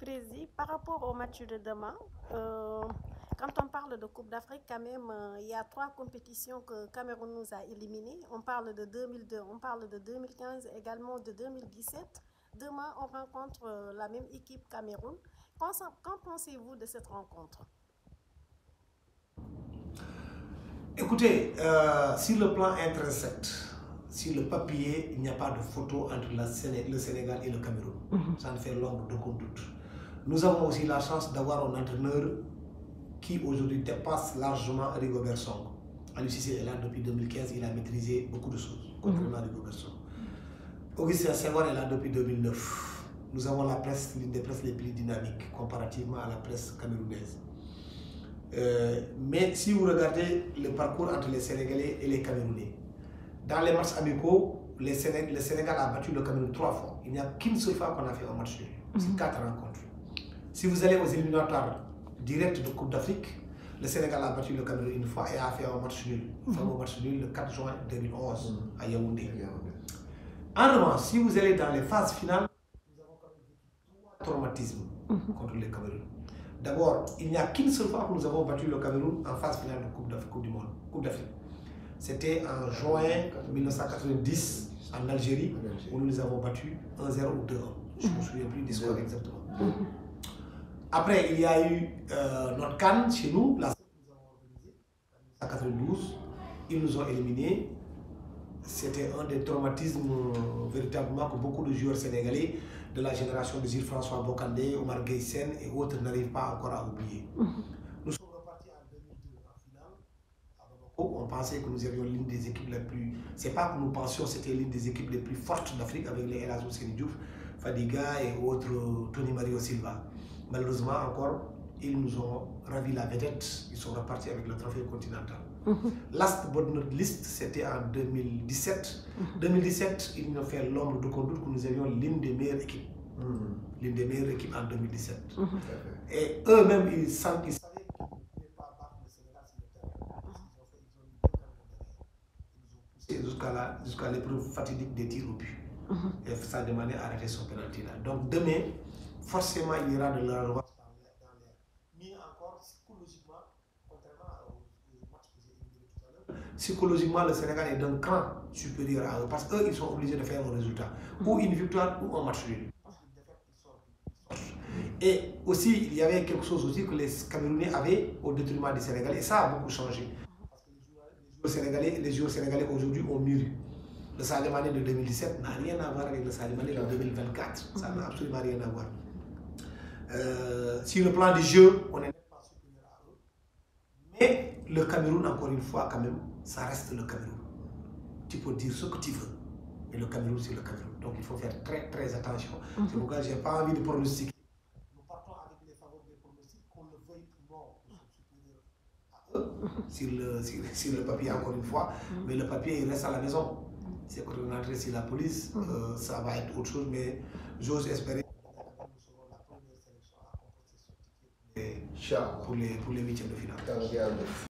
Prési, par rapport au match de demain, quand on parle de Coupe d'Afrique, quand même, il y a 3 compétitions que Cameroun nous a éliminés. On parle de 2002, on parle de 2015, également de 2017. Demain, on rencontre la même équipe Cameroun. Qu'en pensez-vous de cette rencontre? Écoutez, sur le plan intrinsèque, sur le papier, il n'y a pas de photo entre le Sénégal et le Cameroun. Ça ne fait l'ombre d'aucun doute. Nous avons aussi la chance d'avoir un entraîneur qui aujourd'hui dépasse largement Rigobert Song. Aliou Cissé est là depuis 2015, il a maîtrisé beaucoup de choses, contrairement à Rigobert Song. Augustin Senghor est là depuis 2009. Nous avons la presse, l'une des presses les plus dynamiques comparativement à la presse camerounaise. Mais si vous regardez le parcours entre les Sénégalais et les Camerounais, dans les matchs amicaux, le Sénégal a battu le Cameroun 3 fois. Il n'y a qu'une seule fois qu'on a fait un match nul. C'est 4 rencontres. Si vous allez aux éliminatoires directs de Coupe d'Afrique, le Sénégal a battu le Cameroun une fois et a fait un match nul. Un fameux match nul le 4 juin 2011 à Yaoundé. En revanche, si vous allez dans les phases finales, nous avons quand même vécu 3 traumatismes contre les Cameroun. D'abord, il n'y a qu'une seule fois que nous avons battu le Cameroun en phase finale de Coupe du Monde, Coupe d'Afrique. C'était en juin 1990 en Algérie, où nous les avons battus 1-0 ou 2-1. Je ne me souviens plus du score exactement. Après, il y a eu notre CAN chez nous, la nous avons organisée en 1992. Ils nous ont éliminés. C'était un des traumatismes véritablement que beaucoup de joueurs sénégalais de la génération de Gilles-François Bocandé, Omar Gueye et autres n'arrivent pas encore à oublier. Nous sommes repartis en 2002 en finale à Bamako. On pensait que nous avions l'une des équipes les plus... C'est pas que nous pensions, c'était l'une des équipes les plus fortes d'Afrique avec les El Hadji Ousseynou Diouf, Fadiga et autres, Tony Mario Silva. Malheureusement encore, ils nous ont ravi la vedette. Ils sont repartis avec le trophée continental. Last but not least, c'était en 2017. 2017, ils nous ont fait l'ombre de conduite que nous avions l'une des meilleures équipes. L'une des meilleures équipes en 2017. Et eux-mêmes, ils savaient qu'ils ne pouvaient pas battre le Sénégal sur le terrain. Ils ont poussé jusqu'à l'épreuve fatidique des tirs au but. Et ça demandait à arrêter son pénalty là. Donc demain, forcément, il y aura de la revanche dans l'air. Mais encore, psychologiquement, contrairement au match que j'ai éliminé tout à l'heure, psychologiquement, le Sénégal est d'un cran supérieur à eux. Parce qu'eux, ils sont obligés de faire un résultat. Ou une victoire ou un match nul. Parce qu'une défaite, ils sortent. Et aussi, il y avait quelque chose aussi que les Camerounais avaient au détriment des Sénégalais. Et ça a beaucoup changé. Parce que les joueurs sénégalais aujourd'hui ont mûri. Le Sadio Mané de 2017 n'a rien à voir avec le Sadio Mané de 2024. Ça n'a absolument rien à voir. Sur le plan du jeu, on n'est pas supérieur à eux. Mais le Cameroun, encore une fois, quand même, ça reste le Cameroun. Tu peux dire ce que tu veux. Mais le Cameroun, c'est le Cameroun. Donc il faut faire très très attention. C'est pourquoi je n'ai pas envie de pronostiquer. Nous partons avec les favoris des pronostics, qu'on le veuille ou non, nous sommes supérieurs à eux. Sur le papier, encore une fois. Mais le papier, il reste à la maison. C'est quand on entre sur la police, ça va être autre chose, mais j'ose espérer que nous serons la première sélection à composer ce ticket pour les 8e de finale.